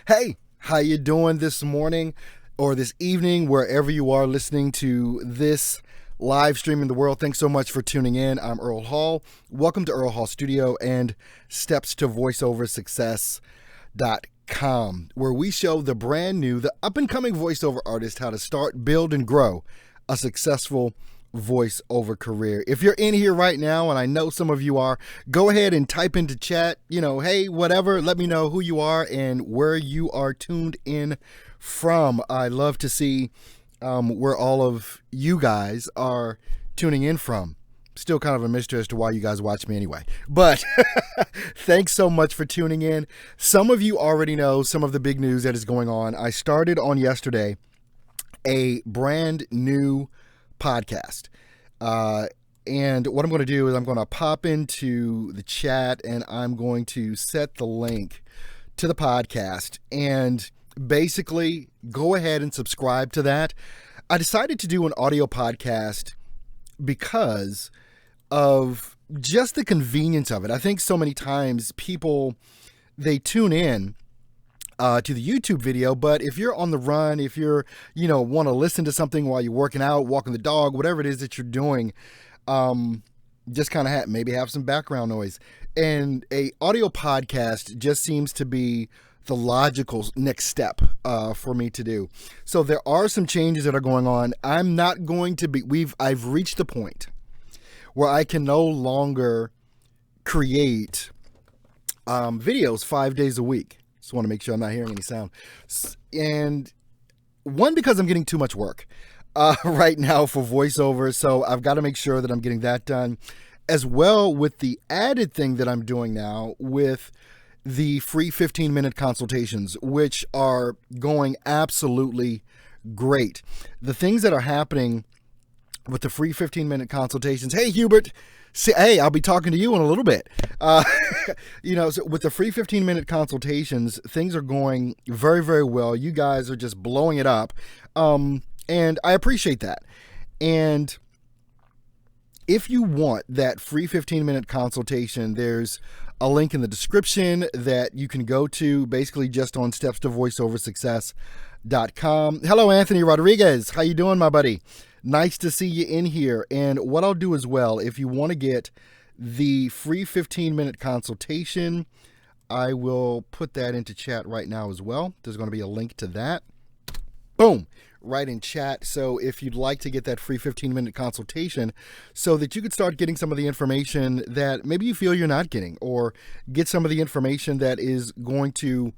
Hey, how you doing this morning or this evening, wherever you are listening to this live stream in the world? Thanks so much for tuning in. I'm Earl Hall. Welcome to Earl Hall Studio and Steps to Voiceover Success.com, where we show the brand new, the up-and-coming voiceover artist how to start, build, and grow a successful voiceover career. If you're in here right now, and I know some of you are, go ahead and type into chat, hey, whatever, let me know who you are and where you are tuned in from. I love to see where all of you guys are tuning in from. Still kind of a mystery as to why you guys watch me anyway. But thanks so much for tuning in. Some of you already know some of the big news that is going on. I started on yesterday a brand new podcast. And what I'm going to do is I'm going to pop into the chat and I'm going to set the link to the podcast and basically go ahead and subscribe to that. I decided to do an audio podcast because of just the convenience of it. I think so many times people, they tune in to the YouTube video, but if you're on the run, if you're, want to listen to something while you're working out, walking the dog, whatever it is that you're doing, just kind of maybe have some background noise. And a audio podcast just seems to be the logical next step for me to do. So there are some changes that are going on. I'm not going to be, I've reached the point where I can no longer create videos 5 days a week. Just want to make sure I'm not hearing any sound. And one, because I'm getting too much work right now for voiceover. So I've got to make sure that I'm getting that done, as well with the added thing that I'm doing now with the free 15-minute consultations, which are going absolutely great. The things that are happening with the free 15-minute consultations. Hey, Hubert. Hey, I'll be talking to you in a little bit. So with the free 15-minute consultations, things are going very, very well. You guys are just blowing it up. And I appreciate that. And if you want that free 15-minute consultation, there's a link in the description that you can go to, basically just on stepstovoiceoversuccess.com. Hello, Anthony Rodriguez. How you doing, my buddy? Nice to see you in here. And what I'll do as well, if you want to get the free 15-minute consultation, I will put that into chat right now as well. There's going to be a link to that. Boom. Right in chat. So if you'd like to get that free 15-minute consultation so that you could start getting some of the information that maybe you feel you're not getting, or get some of the information that is going to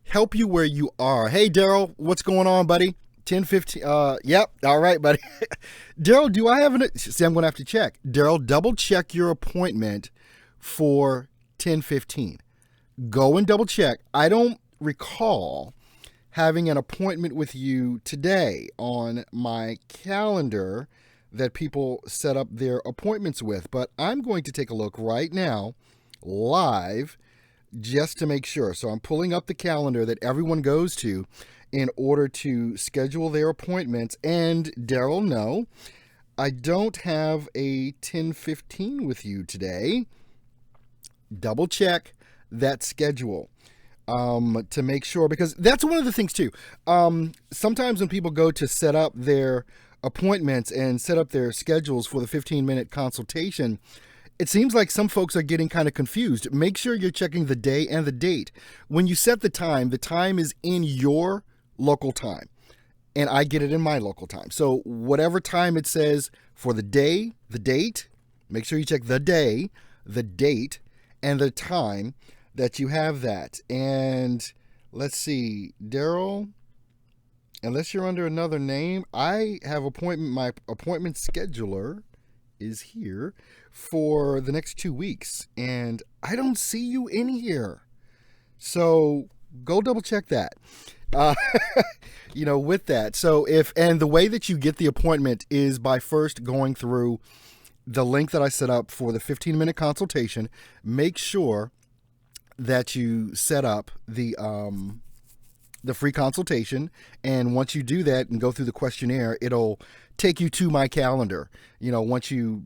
help you where you are. Hey, Daryl, what's going on, buddy? 10:15. Yep. All right, buddy. Daryl, do I have see, I'm going to have to check. Daryl, double check your appointment for 10:15. Go and double check. I don't recall having an appointment with you today on my calendar that people set up their appointments with, but I'm going to take a look right now live just to make sure. So I'm pulling up the calendar that everyone goes to in order to schedule their appointments. And Daryl, no, I don't have a 10:15 with you today. Double check that schedule to make sure, because that's one of the things too. Sometimes when people go to set up their appointments and set up their schedules for the 15-minute consultation, it seems like some folks are getting kind of confused. Make sure you're checking the day and the date. When you set the time is in your local time, and I get it in my local time. So whatever time it says for the day, the date, make sure you check the day, the date, and the time that you have that. And let's see, Daryl, unless you're under another name, I have my appointment scheduler is here for the next 2 weeks, and I don't see you in here. So go double check that. With that. So and the way that you get the appointment is by first going through the link that I set up for the 15-minute consultation. Make sure that you set up the free consultation. And once you do that and go through the questionnaire, it'll take you to my calendar. Once you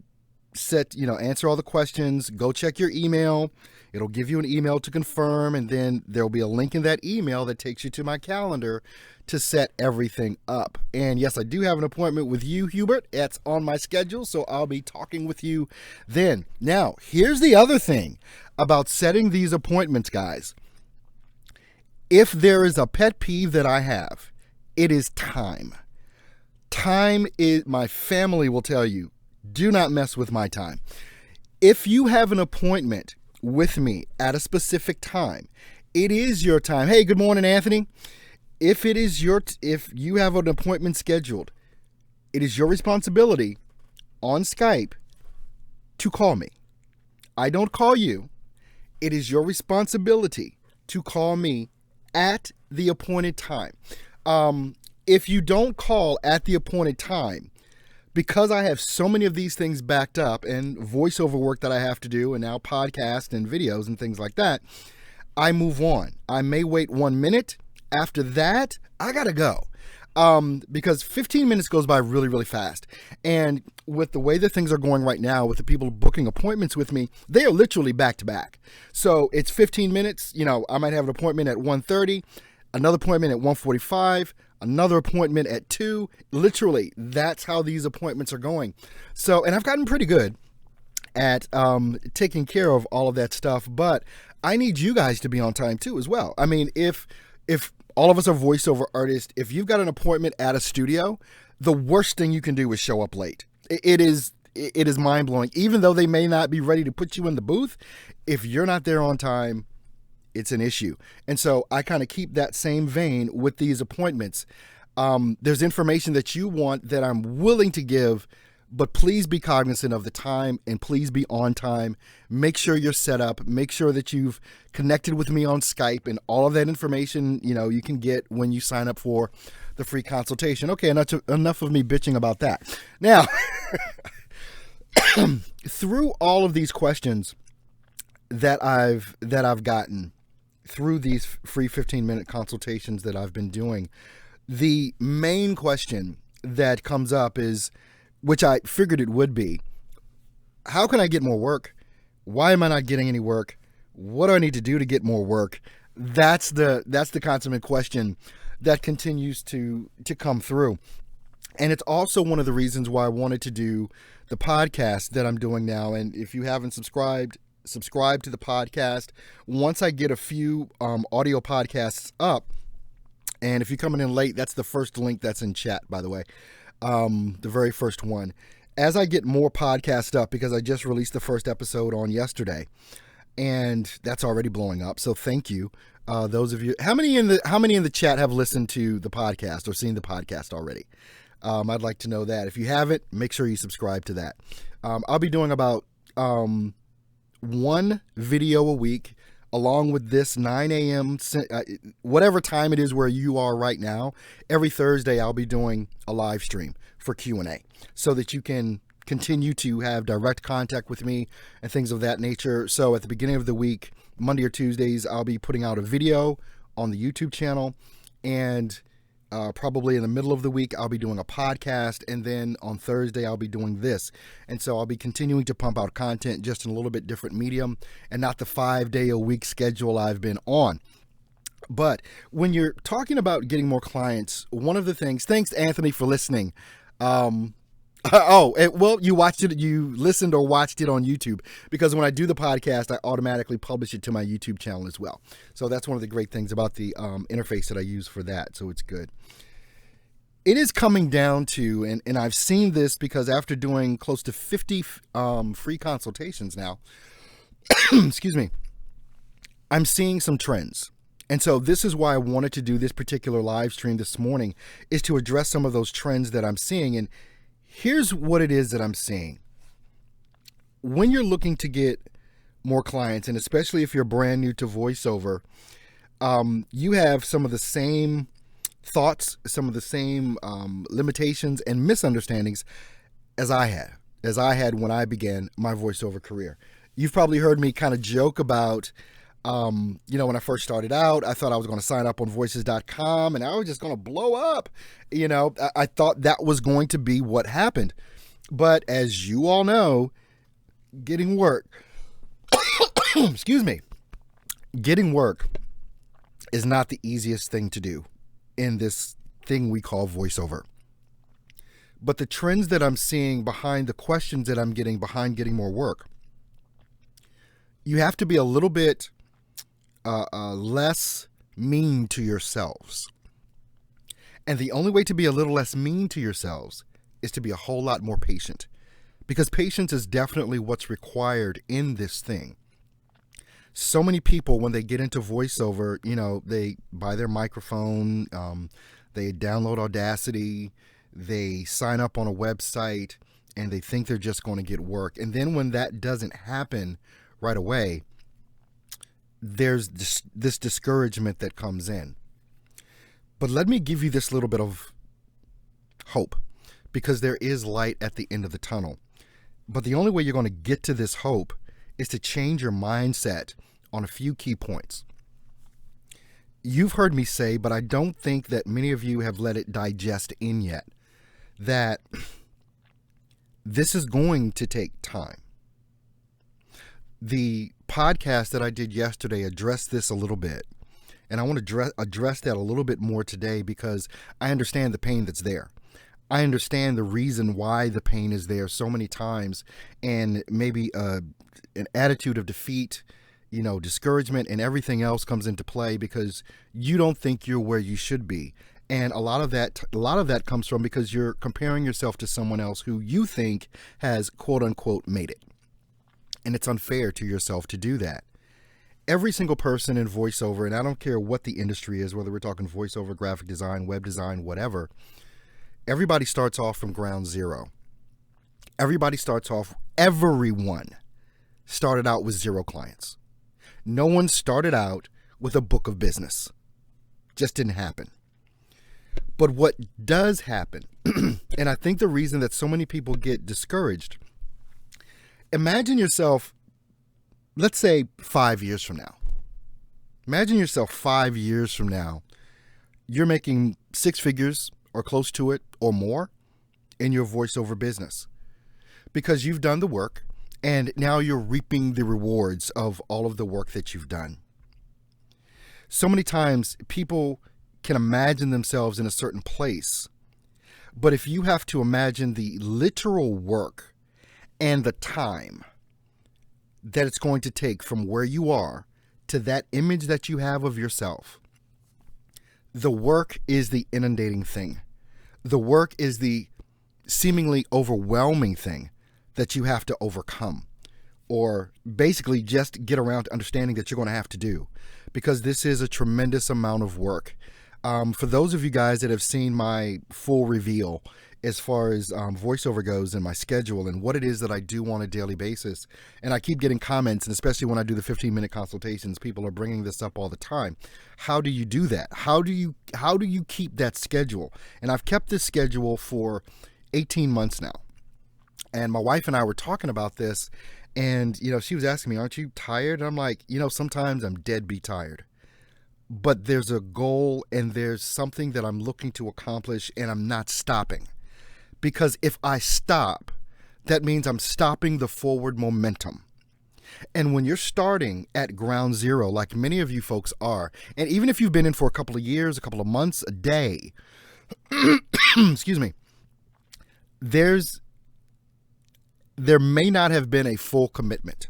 answer all the questions, go check your email, It'll give you an email to confirm, and then there'll be a link in that email that takes you to my calendar to set everything up. And yes, I do have an appointment with you, Hubert. It's on my schedule, so I'll be talking with you then. Now, here's the other thing about setting these appointments, guys. If there is a pet peeve that I have, it is time. Time is, my family will tell you, do not mess with my time. If you have an appointment with me at a specific time, it is your time. Hey, good morning, Anthony. If you have an appointment scheduled, it is your responsibility on Skype to call me. I don't call you. It is your responsibility to call me at the appointed time. If you don't call at the appointed time, because I have so many of these things backed up and voiceover work that I have to do, and now podcasts and videos and things like that, I move on. I may wait 1 minute. After that, I gotta go. Because 15 minutes goes by really, really fast. And with the way that things are going right now, with the people booking appointments with me, they are literally back to back. So it's 15 minutes. I might have an appointment at 1:30, another appointment at 1:45, another appointment at 2. Literally, that's how these appointments are going. So, and I've gotten pretty good at taking care of all of that stuff, but I need you guys to be on time too as well. I mean, if all of us are voiceover artists, if you've got an appointment at a studio, the worst thing you can do is show up late. It is mind-blowing. Even though they may not be ready to put you in the booth, if you're not there on time, it's an issue. And so I kind of keep that same vein with these appointments. There's information that you want that I'm willing to give, but please be cognizant of the time and please be on time. Make sure you're set up. Make sure that you've connected with me on Skype, and all of that information, you can get when you sign up for the free consultation. Okay, enough of me bitching about that. Now, through all of these questions that I've gotten through these free 15-minute consultations that I've been doing, the main question that comes up is, which I figured it would be, how can I get more work? Why am I not getting any work? What do I need to do to get more work? That's the consummate question that continues to come through. And it's also one of the reasons why I wanted to do the podcast that I'm doing now. And if you haven't subscribe to the podcast. Once I get a few audio podcasts up, and if you're coming in late, that's the first link that's in chat, by the way. The very first one. As I get more podcasts up, because I just released the first episode on yesterday, and that's already blowing up. So thank you, those of you. How many in the chat have listened to the podcast or seen the podcast already? I'd like to know that. If you haven't, make sure you subscribe to that. I'll be doing about one video a week, along with this 9 a.m., whatever time it is where you are right now. Every Thursday, I'll be doing a live stream for Q&A so that you can continue to have direct contact with me and things of that nature. So at the beginning of the week, Monday or Tuesdays, I'll be putting out a video on the YouTube channel, and probably in the middle of the week, I'll be doing a podcast, and then on Thursday, I'll be doing this. And so I'll be continuing to pump out content just in a little bit different medium and not the 5-day-a-week schedule I've been on. But when you're talking about getting more clients, one of the things, thanks Anthony for listening. Well, you watched it, you listened or watched it on YouTube, because when I do the podcast, I automatically publish it to my YouTube channel as well. So that's one of the great things about the interface that I use for that. So it's good. It is coming down to, and I've seen this because after doing close to 50 free consultations now, excuse me, I'm seeing some trends. And so this is why I wanted to do this particular live stream this morning, is to address some of those trends that I'm seeing. And here's what it is that I'm seeing. When you're looking to get more clients, and especially if you're brand new to voiceover, you have some of the same thoughts, some of the same limitations and misunderstandings as I had when I began my voiceover career. You've probably heard me kind of joke about, when I first started out, I thought I was going to sign up on voices.com and I was just going to blow up. I thought that was going to be what happened. But as you all know, getting work, excuse me, getting work is not the easiest thing to do in this thing we call voiceover. But the trends that I'm seeing behind the questions that I'm getting behind getting more work, you have to be a little bit less mean to yourselves. And the only way to be a little less mean to yourselves is to be a whole lot more patient. Because patience is definitely what's required in this thing. So many people, when they get into voiceover, they buy their microphone, they download Audacity, they sign up on a website, and they think they're just going to get work. And then when that doesn't happen right away, there's this discouragement that comes in. But let me give you this little bit of hope, because there is light at the end of the tunnel. But the only way you're going to get to this hope is to change your mindset on a few key points. You've heard me say, but I don't think that many of you have let it digest in yet, that this is going to take time. The podcast that I did yesterday addressed this a little bit, and I want to address that a little bit more today, because I understand the pain that's there. I understand the reason why the pain is there so many times, and maybe an attitude of defeat, discouragement and everything else comes into play because you don't think you're where you should be. And a lot of that comes from because you're comparing yourself to someone else who you think has quote unquote made it. And it's unfair to yourself to do that. Every single person in voiceover, and I don't care what the industry is, whether we're talking voiceover, graphic design, web design, whatever, everybody starts off from ground zero. Everyone started out with 0 clients. No one started out with a book of business. Just didn't happen. But what does happen, and I think the reason that so many people get discouraged, imagine yourself, let's say 5 years from now. Imagine yourself 5 years from now, you're making 6 figures or close to it or more in your voiceover business because you've done the work and now you're reaping the rewards of all of the work that you've done. So many times people can imagine themselves in a certain place, but if you have to imagine the literal work and the time that it's going to take from where you are to that image that you have of yourself, the work is the inundating thing. The work is the seemingly overwhelming thing that you have to overcome, or basically just get around to understanding that you're going to have to do, because this is a tremendous amount of work. For those of you guys that have seen my full reveal as far as voiceover goes and my schedule and what it is that I do on a daily basis, and I keep getting comments, and especially when I do the 15-minute consultations, people are bringing this up all the time. How do you do that? How do you keep that schedule? And I've kept this schedule for 18 months now. And my wife and I were talking about this, and she was asking me, aren't you tired? And I'm like, sometimes I'm deadbeat tired. But there's a goal and there's something that I'm looking to accomplish, and I'm not stopping. Because if I stop, that means I'm stopping the forward momentum. And when you're starting at ground zero, like many of you folks are, and even if you've been in for a couple of years, a couple of months, a day, excuse me, there may not have been a full commitment.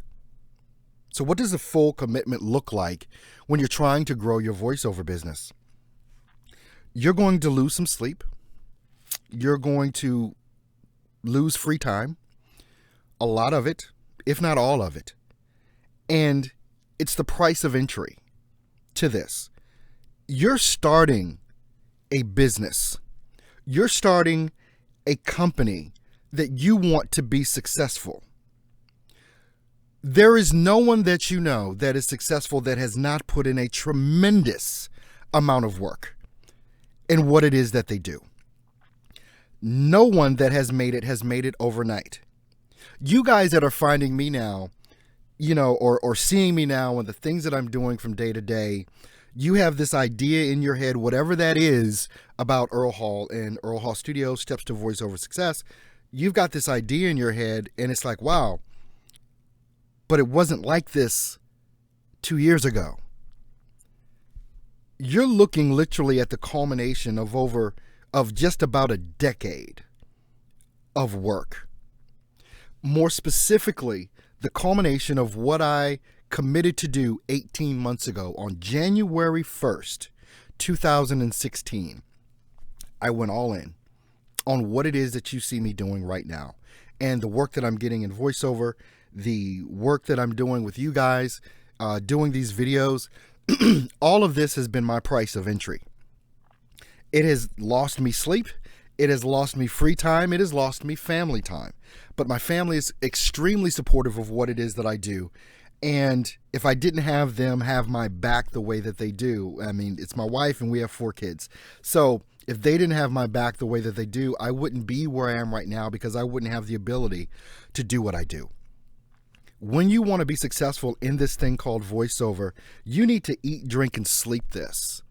So what does a full commitment look like when you're trying to grow your voiceover business? You're going to lose some sleep. You're going to lose free time, a lot of it, if not all of it. And it's the price of entry to this. You're starting a business. You're starting a company that you want to be successful. There is no one that you know that is successful that has not put in a tremendous amount of work in what it is that they do. No one that has made it overnight. You guys that are finding me now, or seeing me now and the things that I'm doing from day to day, you have this idea in your head, whatever that is, about Earl Hall and Earl Hall Studios, Steps to Voiceover Success. You've got this idea in your head, and it's like, wow, but it wasn't like this 2 years ago. You're looking literally at the culmination of just about a decade of work. More specifically, the culmination of what I committed to do 18 months ago on January 1st, 2016. I went all in on what it is that you see me doing right now, and the work that I'm getting in voiceover, the work that I'm doing with you guys, doing these videos. All of this has been my price of entry. It has lost me sleep. It has lost me free time. It has lost me family time. But my family is extremely supportive of what it is that I do. And if I didn't have them have my back the way that they do, I mean, it's my wife and we have 4 kids. So if they didn't have my back the way that they do, I wouldn't be where I am right now, because I wouldn't have the ability to do what I do. When you want to be successful in this thing called voiceover, you need to eat, drink, and sleep this.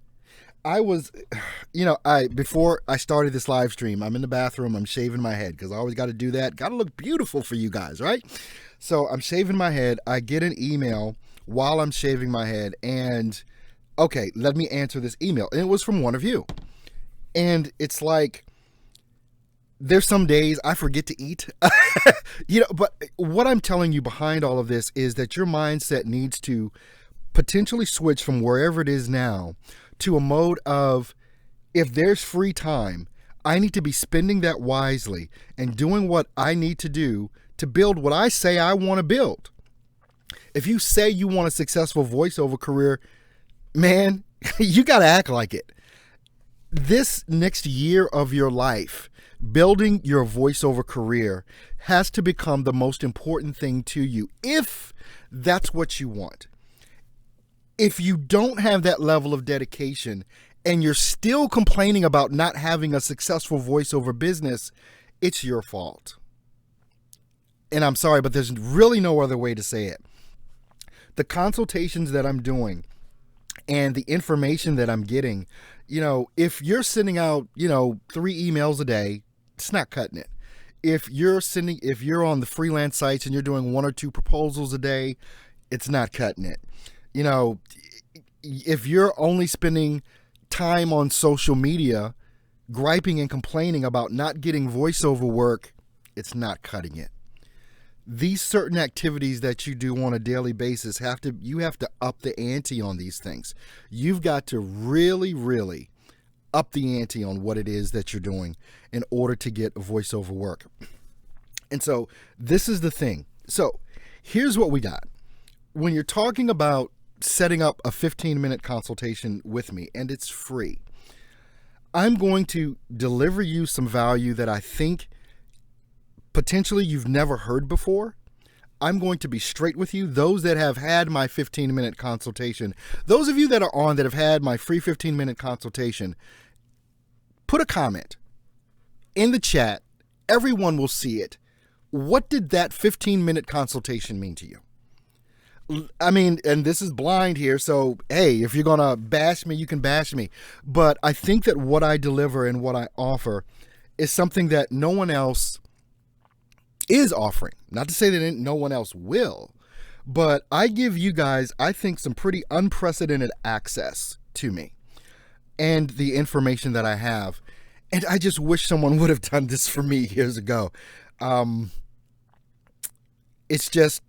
Before I started this live stream, I'm in the bathroom, I'm shaving my head, because I always got to do that. Got to look beautiful for you guys, right? So I'm shaving my head. I get an email while I'm shaving my head, and okay, let me answer this email. And it was from one of you. And it's like, there's some days I forget to eat, but what I'm telling you behind all of this is that your mindset needs to potentially switch from wherever it is now to a mode of, if there's free time, I need to be spending that wisely and doing what I need to do to build what I say I want to build. If you say you want a successful voiceover career, man, you got to act like it. This next year of your life, building your voiceover career has to become the most important thing to you, if that's what you want. If you don't have that level of dedication and you're still complaining about not having a successful voiceover business, it's your fault. And I'm sorry, but there's really no other way to say it. The consultations that I'm doing and the information that I'm getting, if you're sending out, 3 emails a day, it's not cutting it. If you're on the freelance sites and you're doing 1 or 2 proposals a day, it's not cutting it. If you're only spending time on social media griping and complaining about not getting voiceover work, it's not cutting it. These certain activities that you do on a daily basis, you have to up the ante on these things. You've got to really, really up the ante on what it is that you're doing in order to get voiceover work. And so this is the thing. So here's what we got. When you're talking about setting up a 15-minute consultation with me, and it's free, I'm going to deliver you some value that I think potentially you've never heard before. I'm going to be straight with you. Those that have had my 15-minute consultation, those of you that are on that have had my free 15-minute consultation, put a comment in the chat. Everyone will see it. What did that 15-minute consultation mean to you? I mean, and this is blind here, so hey, if you're going to bash me, you can bash me. But I think that what I deliver and what I offer is something that no one else is offering. Not to say that no one else will, but I give you guys, I think, some pretty unprecedented access to me and the information that I have. And I just wish someone would have done this for me years ago. It's just,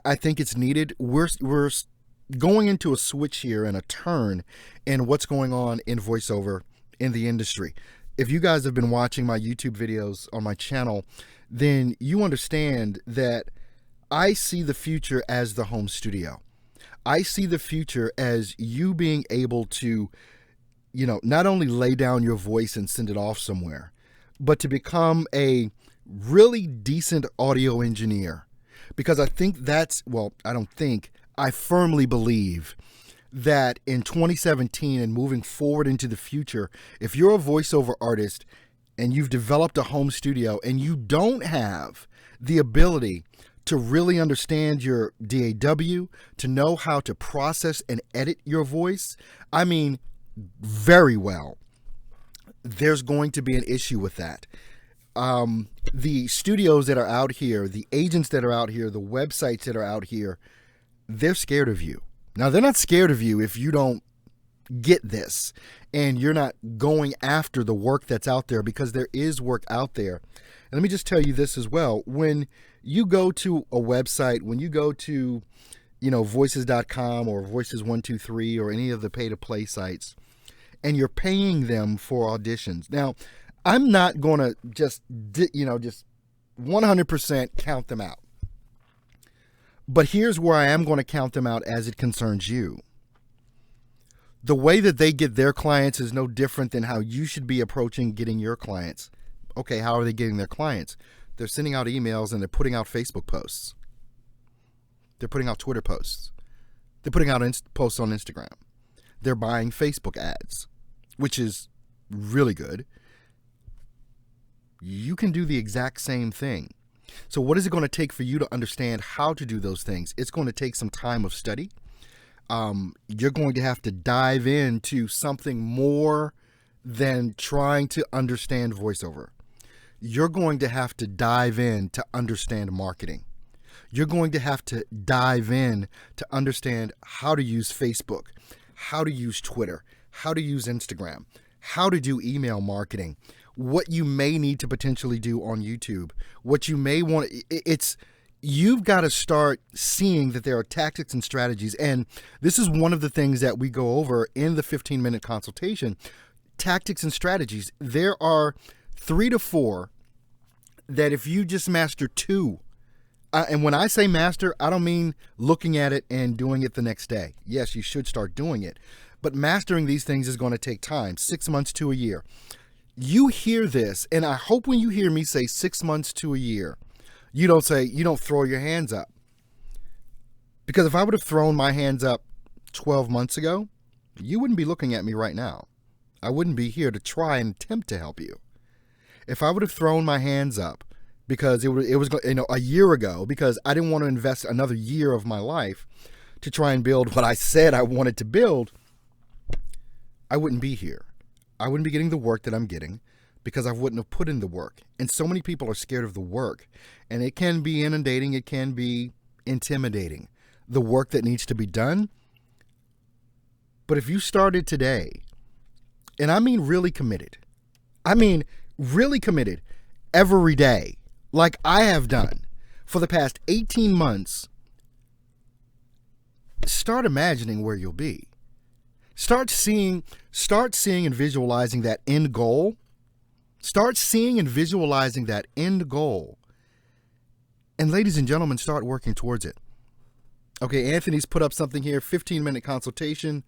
I think it's needed. We're going into a switch here and a turn in what's going on in voiceover in the industry. If you guys have been watching my YouTube videos on my channel, then you understand that I see the future as the home studio. I see the future as you being able to, not only lay down your voice and send it off somewhere, but to become a really decent audio engineer. Because I firmly believe that in 2017 and moving forward into the future, if you're a voiceover artist and you've developed a home studio and you don't have the ability to really understand your DAW, to know how to process and edit your voice, I mean, very well, there's going to be an issue with that. The studios that are out here, the agents that are out here, the websites that are out here, they're scared of you. Now, they're not scared of you if you don't get this and you're not going after the work that's out there, because there is work out there. And let me just tell you this as well. When you go to a website, when you go to, voices.com or voices123 or any of the pay-to-play sites, and you're paying them for auditions. Now, I'm not going to just 100% count them out. But here's where I am going to count them out as it concerns you. The way that they get their clients is no different than how you should be approaching getting your clients. Okay, how are they getting their clients? They're sending out emails and they're putting out Facebook posts. They're putting out Twitter posts. They're putting out posts on Instagram. They're buying Facebook ads, which is really good. You can do the exact same thing. So what is it going to take for you to understand how to do those things? It's going to take some time of study. You're going to have to dive into something more than trying to understand voiceover. You're going to have to dive in to understand marketing. You're going to have to dive in to understand how to use Facebook, how to use Twitter, how to use Instagram, how to do email marketing, what you may need to potentially do on YouTube, what you may want. You've got to start seeing that there are tactics and strategies. And this is one of the things that we go over in the 15-minute consultation, tactics and strategies. There are 3 to 4 that if you just master 2, and when I say master, I don't mean looking at it and doing it the next day. Yes, you should start doing it. But mastering these things is going to take time, 6 months to a year. You hear this, and I hope when you hear me say 6 months to a year, you don't throw your hands up. Because if I would have thrown my hands up 12 months ago, you wouldn't be looking at me right now. I wouldn't be here to try and attempt to help you. If I would have thrown my hands up because it was a year ago, because I didn't want to invest another year of my life to try and build what I said I wanted to build, I wouldn't be here. I wouldn't be getting the work that I'm getting because I wouldn't have put in the work. And so many people are scared of the work. And it can be inundating. It can be intimidating, the work that needs to be done. But if you started today, and I mean really committed, every day, like I have done for the past 18 months, start imagining where you'll be. Start seeing and visualizing that end goal. Start seeing and visualizing that end goal. And ladies and gentlemen, start working towards it. Okay, Anthony's put up something here. 15-minute consultation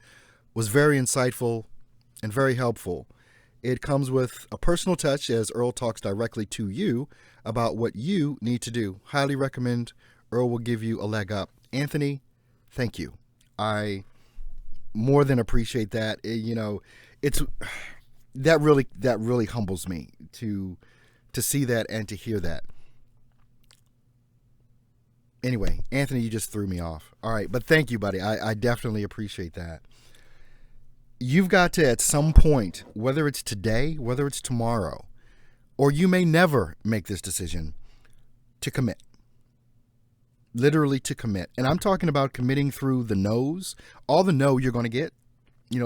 was very insightful and very helpful. It comes with a personal touch as Earl talks directly to you about what you need to do. Highly recommend. Earl will give you a leg up. Anthony, thank you. I more than appreciate that. It's that really humbles me to see that and to hear that. Anyway, Anthony, you just threw me off. All right, but thank you, buddy. I definitely appreciate that. You've got to, at some point, whether it's today, whether it's tomorrow, or you may never make this decision, to commit. Literally to commit. And I'm talking about committing through the no's, all the no you're going to get,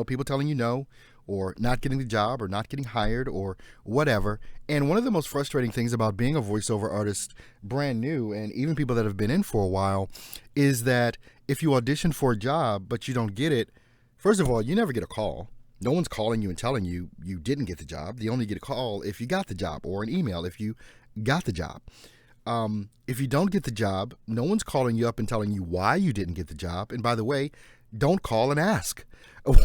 people telling you no, or not getting the job, or not getting hired, or whatever. And one of the most frustrating things about being a voiceover artist, brand new, and even people that have been in for a while, is that if you audition for a job, but you don't get it, first of all, you never get a call. No one's calling you and telling you you didn't get the job. You only get a call if you got the job, or an email if you got the job. If you don't get the job, no one's calling you up and telling you why you didn't get the job. And by the way, don't call and ask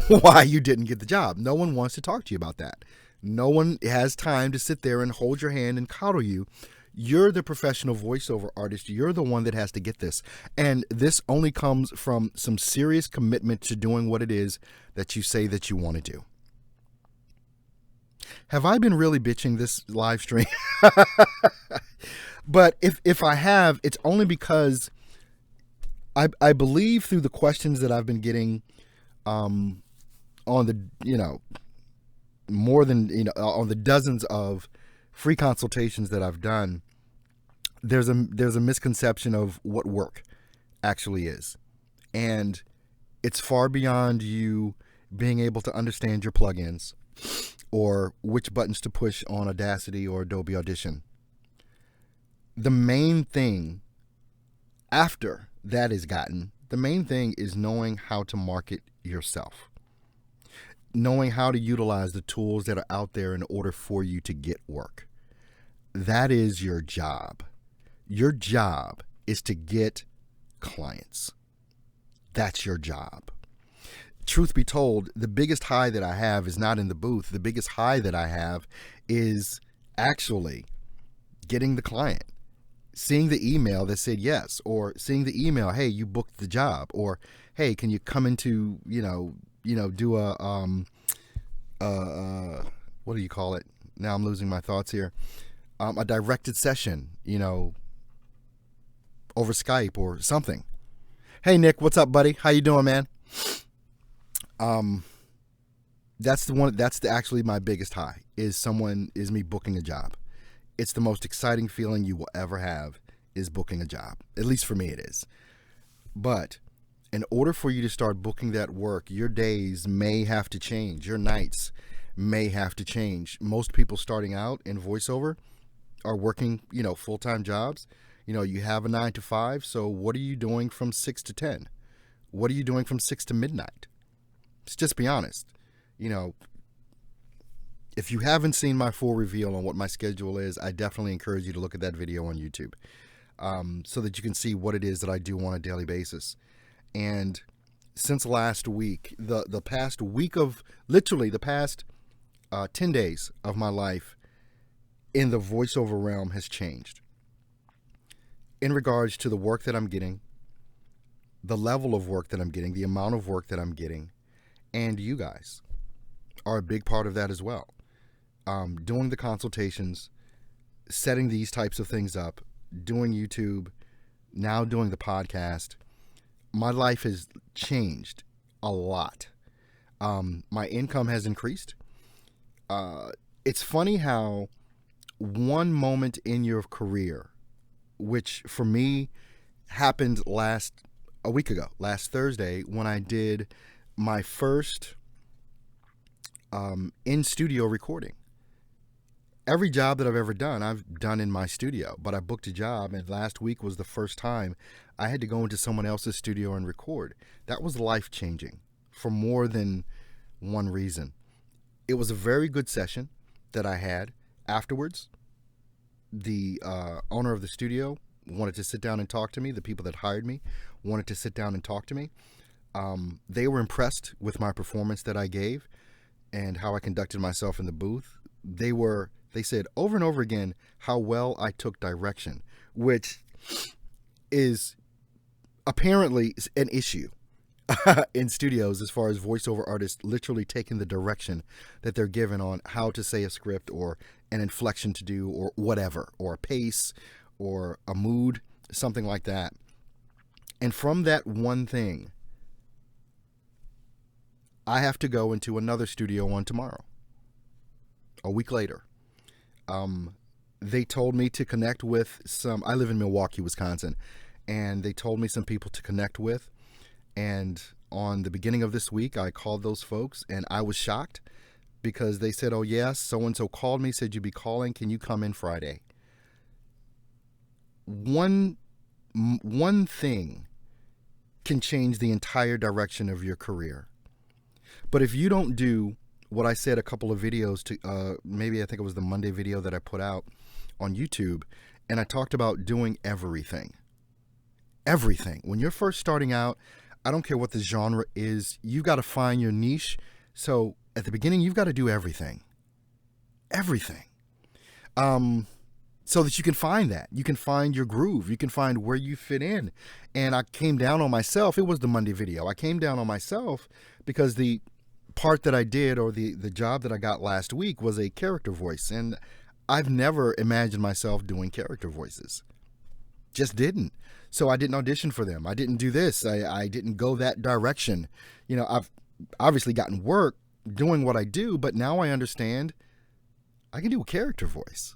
why you didn't get the job. No one wants to talk to you about that. No one has time to sit there and hold your hand and coddle you. You're the professional voiceover artist. You're the one that has to get this. And this only comes from some serious commitment to doing what it is that you say that you want to do. Have I been really bitching this live stream? But if I have, it's only because I believe through the questions that I've been getting on the, more than, on the dozens of free consultations that I've done, there's a misconception of what work actually is. And It's far beyond you being able to understand your plugins or which buttons to push on Audacity or Adobe Audition. The main thing after that is gotten, the main thing is knowing how to market yourself, knowing how to utilize the tools that are out there in order for you to get work. That is your job. Your job is to get clients. That's your job. Truth be told, the biggest high that I have is not in the booth. The biggest high that I have is actually getting the client, seeing the email that said yes, or seeing the email, hey, you booked the job, or hey, can you come into, do a what do you call it? Now I'm losing my thoughts here. A directed session, over Skype or something. Hey Nick, what's up, buddy? How you doing, man? That's actually my biggest high is me booking a job. It's the most exciting feeling you will ever have is booking a job. At least for me it is. But in order for you to start booking that work, your days may have to change. Your nights may have to change. Most people starting out in voiceover are working, full-time jobs. You have a 9 to 5. So what are you doing from 6 to 10? What are you doing from 6 to midnight? Let's just be honest. If you haven't seen my full reveal on what my schedule is, I definitely encourage you to look at that video on YouTube, so that you can see what it is that I do on a daily basis. And since last week, the past week of literally the past 10 days of my life in the voiceover realm has changed in regards to the work that I'm getting, the level of work that I'm getting, the amount of work that I'm getting, and you guys are a big part of that as well. Doing the consultations, setting these types of things up, doing YouTube, now doing the podcast. My life has changed a lot. My income has increased. It's funny how one moment in your career, which for me happened a week ago, last Thursday, when I did my first in-studio recording. Every job that I've ever done, I've done in my studio, but I booked a job, and last week was the first time I had to go into someone else's studio and record. That was life-changing for more than one reason. It was a very good session that I had. Afterwards, the owner of the studio wanted to sit down and talk to me. The people that hired me wanted to sit down and talk to me. They were impressed with my performance that I gave and how I conducted myself in the booth. They said over and over again how well I took direction, which is apparently an issue in studios as far as voiceover artists literally taking the direction that they're given on how to say a script or an inflection to do or whatever, or a pace or a mood, something like that. And from that one thing, I have to go into another studio on tomorrow, a week later. They told me to connect with I live in Milwaukee, Wisconsin, and they told me some people to connect with. And on the beginning of this week, I called those folks, and I was shocked because they said, oh, yes, so-and-so called me, said you'd be calling. Can you come in Friday? One thing can change the entire direction of your career. But if you don't do what I said a couple of videos to, maybe I think it was the Monday video that I put out on YouTube, and I talked about doing everything. Everything. When you're first starting out, I don't care what the genre is, you've got to find your niche. So at the beginning, you've got to do everything. Everything. So that you can find that. You can find your groove. You can find where you fit in. And I came down on myself. It was the Monday video. I came down on myself because the part that I did, or the job that I got last week, was a character voice. And I've never imagined myself doing character voices. Just didn't. So I didn't audition for them. I didn't do this. I didn't go that direction. I've obviously gotten work doing what I do, but now I understand I can do a character voice.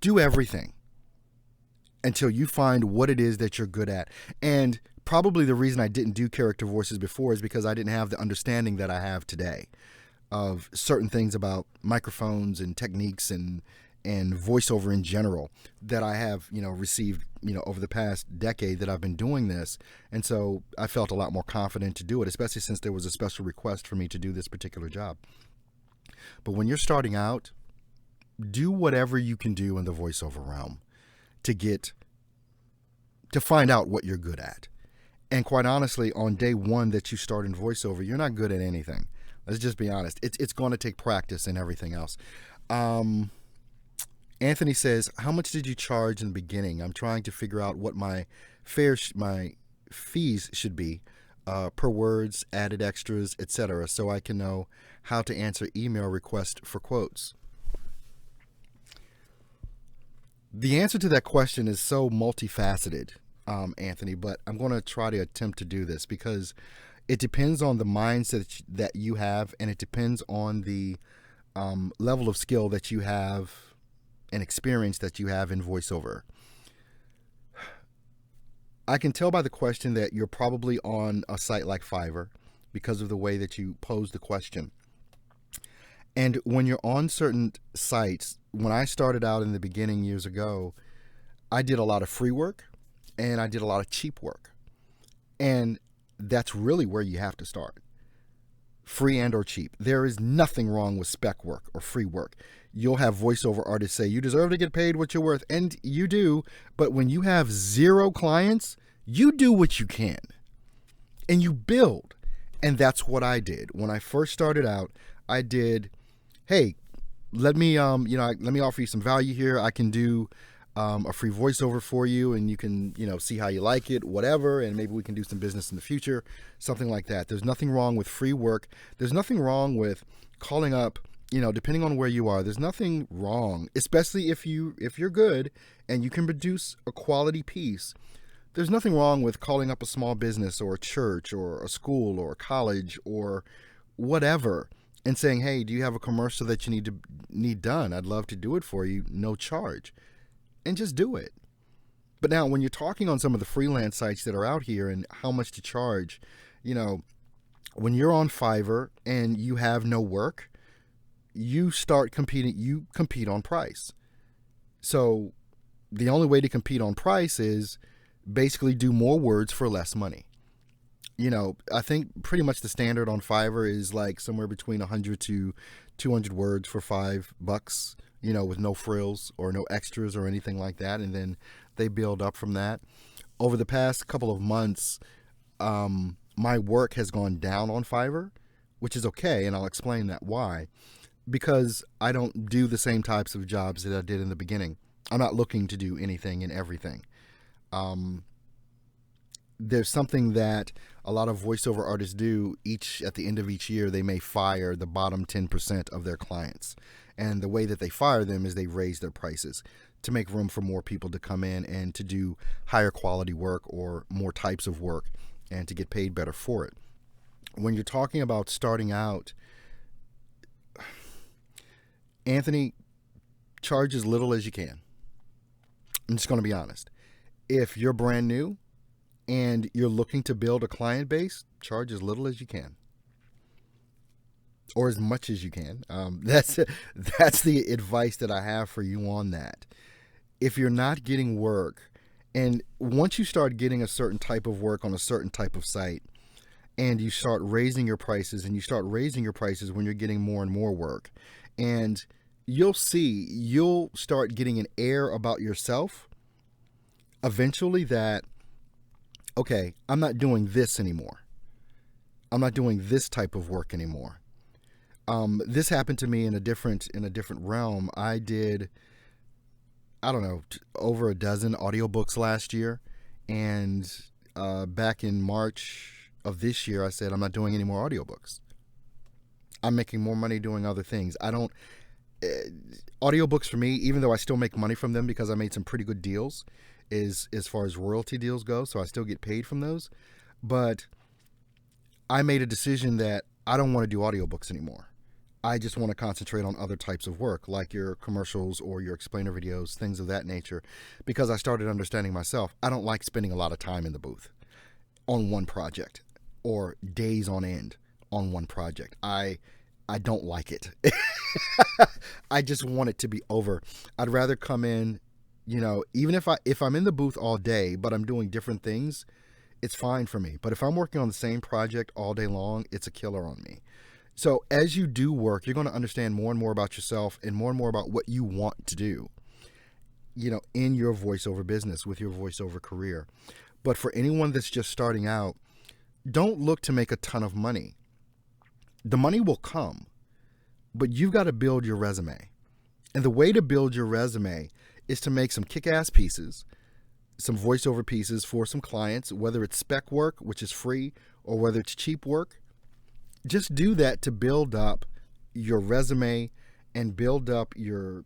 Do everything until you find what it is that you're good at. And probably the reason I didn't do character voices before is because I didn't have the understanding that I have today of certain things about microphones and techniques and voiceover in general that I have, received, over the past decade that I've been doing this. And so I felt a lot more confident to do it, especially since there was a special request for me to do this particular job. But when you're starting out, do whatever you can do in the voiceover realm to find out what you're good at. And quite honestly, on day one that you start in voiceover, you're not good at anything. Let's just be honest. It's going to take practice and everything else. Anthony says, how much did you charge in the beginning? I'm trying to figure out what my fees should be per words, added extras, etc., so I can know how to answer email requests for quotes. The answer to that question is so multifaceted, Anthony, but I'm going to try to attempt to do this because it depends on the mindset that you have, and it depends on the level of skill that you have and experience that you have in voiceover. I can tell by the question that you're probably on a site like Fiverr because of the way that you pose the question. And when you're on certain sites, when I started out in the beginning years ago, I did a lot of free work and I did a lot of cheap work. And that's really where you have to start. Free and or cheap. There is nothing wrong with spec work or free work. You'll have voiceover artists say you deserve to get paid what you're worth, and you do. But when you have 0 clients, you do what you can and you build. And that's what I did. When I first started out, I did, hey, let me offer you some value here. I can do a free voiceover for you, and you can, see how you like it, whatever, and maybe we can do some business in the future, something like that. There's nothing wrong with free work. There's nothing wrong with calling up, depending on where you are. There's nothing wrong, especially if you're good and you can produce a quality piece. There's nothing wrong with calling up a small business or a church or a school or a college or whatever and saying, hey, do you have a commercial that you need done? I'd love to do it for you, no charge. And just do it. But now when you're talking on some of the freelance sites that are out here and how much to charge, when you're on Fiverr and you have no work, you start competing, you compete on price. So the only way to compete on price is basically do more words for less money. I think pretty much the standard on Fiverr is like somewhere between 100 to 200 words for $5, with no frills or no extras or anything like that. And then they build up from that. Over the past couple of months, my work has gone down on Fiverr, which is okay. And I'll explain that why. Because I don't do the same types of jobs that I did in the beginning. I'm not looking to do anything and everything. There's something that a lot of voiceover artists do at the end of each year. They may fire the bottom 10% of their clients. And the way that they fire them is they raise their prices to make room for more people to come in and to do higher quality work or more types of work and to get paid better for it. When you're talking about starting out, Anthony, charge as little as you can. I'm just going to be honest. If you're brand new and you're looking to build a client base, charge as little as you can. Or as much as you can. That's the advice that I have for you on that. If you're not getting work, and once you start getting a certain type of work on a certain type of site, and you start raising your prices, when you're getting more and more work, and you'll start getting an air about yourself eventually that, okay, I'm not doing this anymore. I'm not doing this type of work anymore. This happened to me in a different realm. I did, over a dozen audiobooks last year. And back in March of this year, I said, I'm not doing any more audiobooks. I'm making more money doing other things. Audiobooks for me, even though I still make money from them because I made some pretty good deals as far as royalty deals go. So I still get paid from those. But I made a decision that I don't want to do audiobooks anymore. I just want to concentrate on other types of work, like your commercials or your explainer videos, things of that nature, because I started understanding myself. I don't like spending a lot of time in the booth. on one project or days on end on one project. I don't like it. I just want it to be over. I'd rather come in, even if I'm in the booth all day, but I'm doing different things, it's fine for me. But if I'm working on the same project all day long, it's a killer on me. So as you do work, you're going to understand more and more about yourself and more about what you want to do, in your voiceover business, with your voiceover career. But for anyone that's just starting out, don't look to make a ton of money. The money will come, but you've got to build your resume. And the way to build your resume is to make some kick-ass pieces, some voiceover pieces for some clients, whether it's spec work, which is free, or whether it's cheap work. Just do that to build up your resume and build up your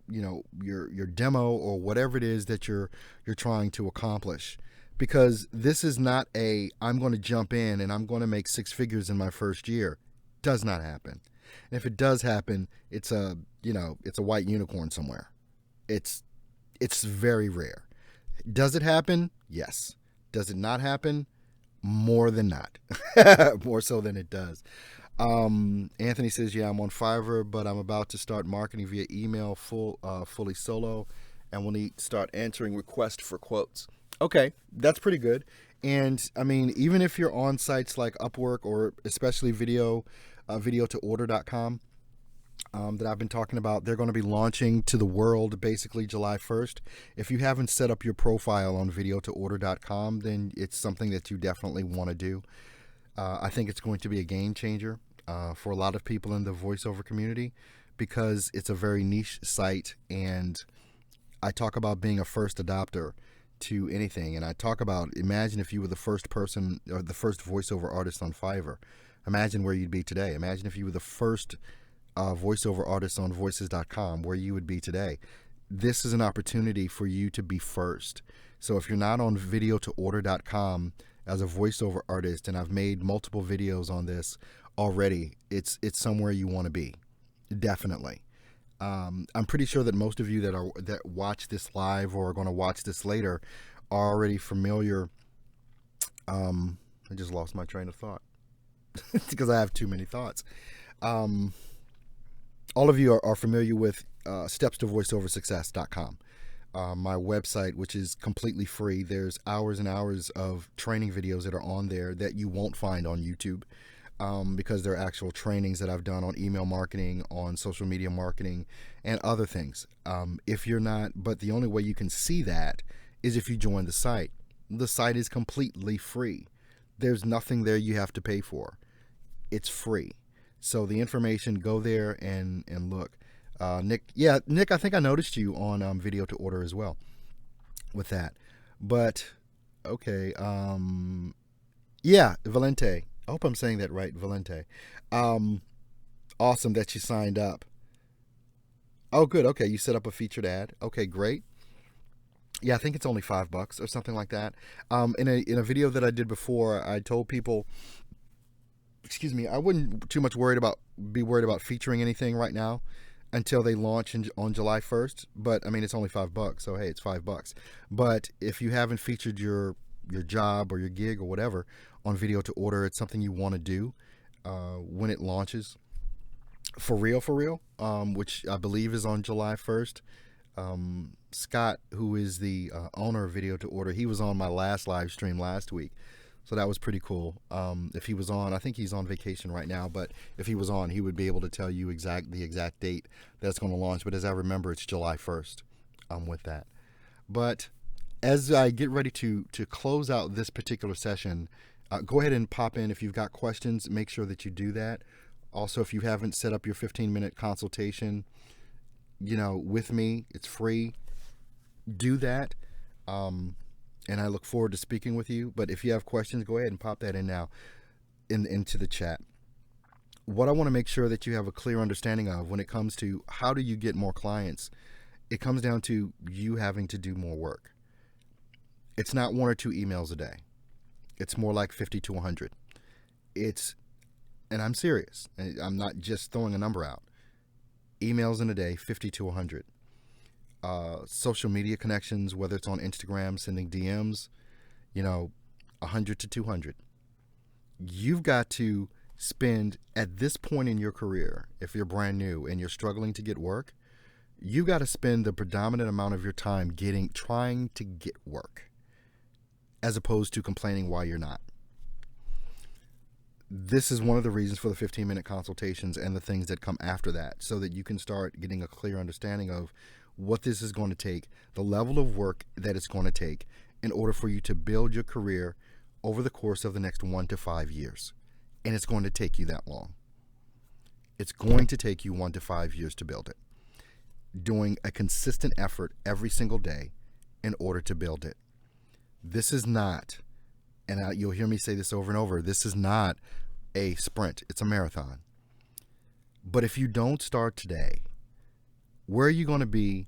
demo or whatever it is that you're trying to accomplish. Because this is not I'm going to jump in and I'm going to make six figures in my first year. Does not happen. And if it does happen, it's a white unicorn somewhere. It's very rare. Does it happen? Yes. Does it not happen? More than not. More so than it does. Anthony says, yeah, I'm on Fiverr, but I'm about to start marketing via email fully solo, and we'll need to start answering requests for quotes. Okay, that's pretty good. And I mean, even if you're on sites like Upwork or especially videotoorder.com, that I've been talking about, they're going to be launching to the world basically July 1st. If you haven't set up your profile on videotoorder.com, then it's something that you definitely want to do. I think it's going to be a game changer for a lot of people in the voiceover community because it's a very niche site, and I talk about being a first adopter to anything, and I talk about, imagine if you were the first person or the first voiceover artist on Fiverr. Imagine where you'd be today. Imagine if you were the first voiceover artist on voices.com, where you would be today. This is an opportunity for you to be first. So if you're not on videotoorder.com as a voiceover artist, and I've made multiple videos on this already, it's somewhere you want to be. Definitely. I'm pretty sure that most of you that watch this live or are going to watch this later are already familiar. I just lost my train of thought. It's because I have too many thoughts. All of you are familiar with stepstovoiceoversuccess.com, my website, which is completely free. There's hours and hours of training videos that are on there that you won't find on YouTube, because they're actual trainings that I've done on email marketing, on social media marketing, and other things. If you're not, but the only way you can see that is if you join the site. The site is completely free. There's nothing there you have to pay for. It's free. So the information, go there and look. Nick, I think I noticed you on Video to Order as well with that. But, okay. Valente. I hope I'm saying that right, Valente. Awesome that you signed up. Oh, good. Okay, you set up a featured ad. Okay, great. Yeah, I think it's only $5 or something like that. In a video that I did before, I told people, I wouldn't too much be worried about featuring anything right now until they launch on July 1st. But I mean, it's only $5, so hey, it's $5. But if you haven't featured your job or your gig or whatever on Video to Order, it's something you want to do when it launches for real, which I believe is on July 1st. Scott, who is the owner of Video to Order, he was on my last live stream last week. So that was pretty cool. If he was on, I think he's on vacation right now, but if he was on, he would be able to tell you the exact date that's going to launch. But as I remember, it's July 1st with that. But as I get ready to close out this particular session, go ahead and pop in. If you've got questions, make sure that you do that. Also, if you haven't set up your 15-minute consultation, with me, it's free. Do that. And I look forward to speaking with you. But if you have questions, go ahead and pop that in now into the chat. What I want to make sure that you have a clear understanding of when it comes to how do you get more clients, it comes down to you having to do more work. It's not 1 or 2 emails a day. It's more like 50 to 100. And I'm serious. I'm not just throwing a number out. Emails in a day, 50 to 100. Social media connections, whether it's on Instagram, sending DMs, 100 to 200. you've got to spend at this point in your career, if you're brand new and you're struggling to get work, you got to spend the predominant amount of your time trying to get work, as opposed to complaining why you're not. This is one of the reasons for the 15-minute consultations and the things that come after that, so that you can start getting a clear understanding of what this is going to take, the level of work that it's going to take in order for you to build your career over the course of the next 1 to 5 years. And it's going to take you that long. It's going to take you 1 to 5 years to build it, doing a consistent effort every single day in order to build it. This is not, and you'll hear me say this over and over, this is not a sprint. It's a marathon. But if you don't start today, where are you going to be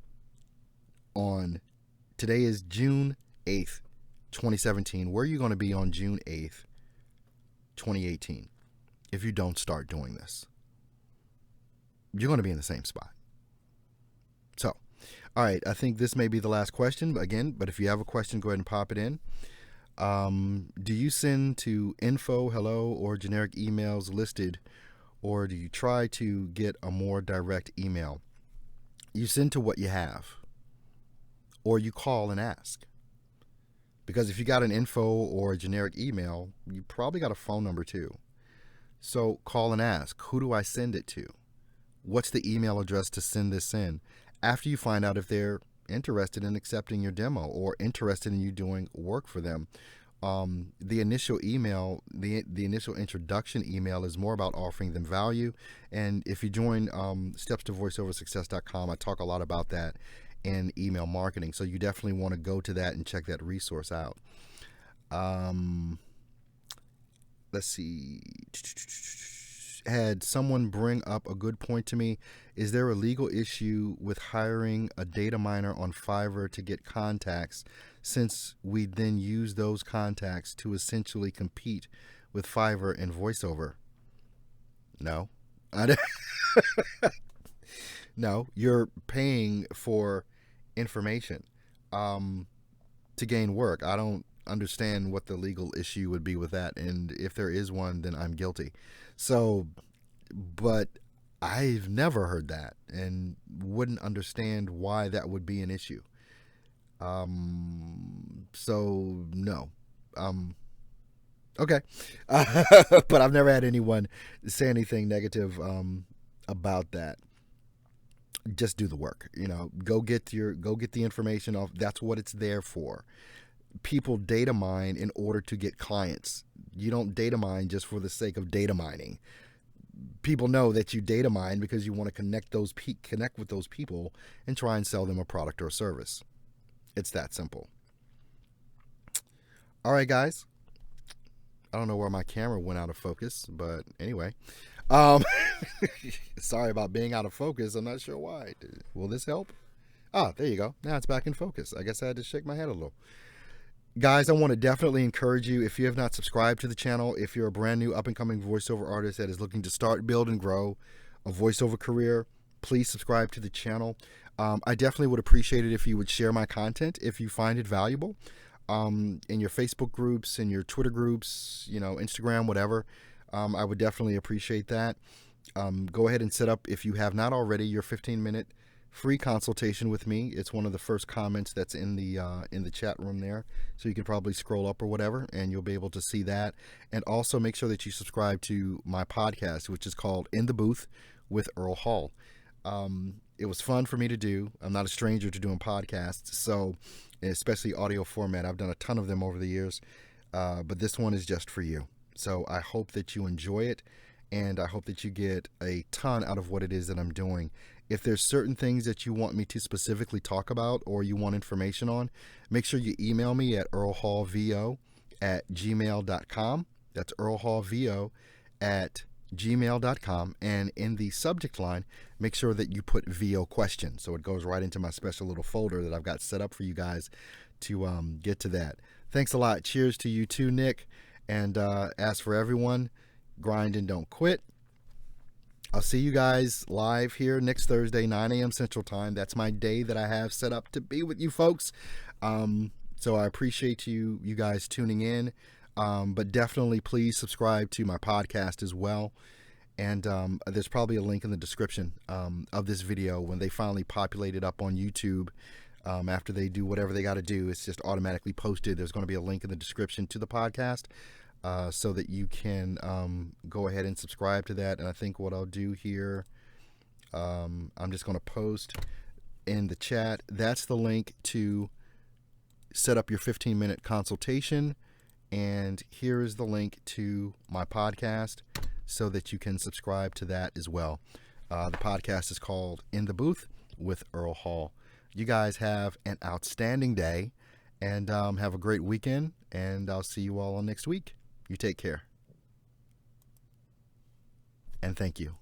today is June 8th, 2017. Where are you going to be on June 8th, 2018, if you don't start doing this? You're going to be in the same spot. So, all right, I think this may be the last question again, but if you have a question, go ahead and pop it in. Do you send to info, hello, or generic emails listed, or do you try to get a more direct email? You send to what you have, or you call and ask. Because if you got an info or a generic email, you probably got a phone number too. So call and ask, who do I send it to? What's the email address to send this in? After you find out if they're interested in accepting your demo or interested in you doing work for them. The initial email, the initial introduction email is more about offering them value. And if you join stepstovoiceoversuccess.com, I talk a lot about that in email marketing. So you definitely want to go to that and check that resource out. Let's see. Had someone bring up a good point to me. Is there a legal issue with hiring a data miner on Fiverr to get contacts, since we then use those contacts to essentially compete with Fiverr and voiceover? No. No, you're paying for information to gain work. I don't understand what the legal issue would be with that, and if there is one, then I'm guilty. So, but I've never heard that and wouldn't understand why that would be an issue. So no. Okay. But I've never had anyone say anything negative about that. Just do the work, go get the information off. That's what it's there for. People data mine in order to get clients. You don't data mine just for the sake of data mining. People know that you data mine because you want to connect with those people and try and sell them a product or a service. It's that simple. All right, guys. I don't know where my camera went out of focus, but anyway. Sorry about being out of focus. I'm not sure why. Will this help? Ah, there you go. Now it's back in focus. I guess I had to shake my head a little. Guys, I want to definitely encourage you, if you have not subscribed to the channel, if you're a brand new up-and-coming voiceover artist that is looking to start, build, and grow a voiceover career, please subscribe to the channel. I definitely would appreciate it if you would share my content if you find it valuable in your Facebook groups, in your Twitter groups, Instagram, whatever. I would definitely appreciate that. Go ahead and set up, if you have not already, your 15-minute free consultation with me. It's one of the first comments that's in the chat room there, so you can probably scroll up or whatever and you'll be able to see that. And also make sure that you subscribe to my podcast, which is called In the Booth with Earl Hall. It was fun for me to do. I'm not a stranger to doing podcasts, so especially audio format. I've done a ton of them over the years, but this one is just for you. So I hope that you enjoy it, and I hope that you get a ton out of what it is that I'm doing. If there's certain things that you want me to specifically talk about or you want information on, make sure you email me at earlhallvo@gmail.com. That's earlhallvo@gmail.com. And in the subject line, make sure that you put VO question, so it goes right into my special little folder that I've got set up for you guys to get to that. Thanks a lot. Cheers to you too, Nick. And as for everyone, grind and don't quit. I'll see you guys live here next Thursday, 9 a.m. Central Time. That's my day that I have set up to be with you folks. So I appreciate you guys tuning in. But definitely please subscribe to my podcast as well. And there's probably a link in the description of this video when they finally populate it up on YouTube. After they do whatever they got to do, it's just automatically posted. There's going to be a link in the description to the podcast so that you can go ahead and subscribe to that. And I think what I'll do here, I'm just going to post in the chat. That's the link to set up your 15-minute consultation. And here is the link to my podcast so that you can subscribe to that as well. The podcast is called In the Booth with Earl Hall. You guys have an outstanding day and have a great weekend. And I'll see you all on next week. You take care. And thank you.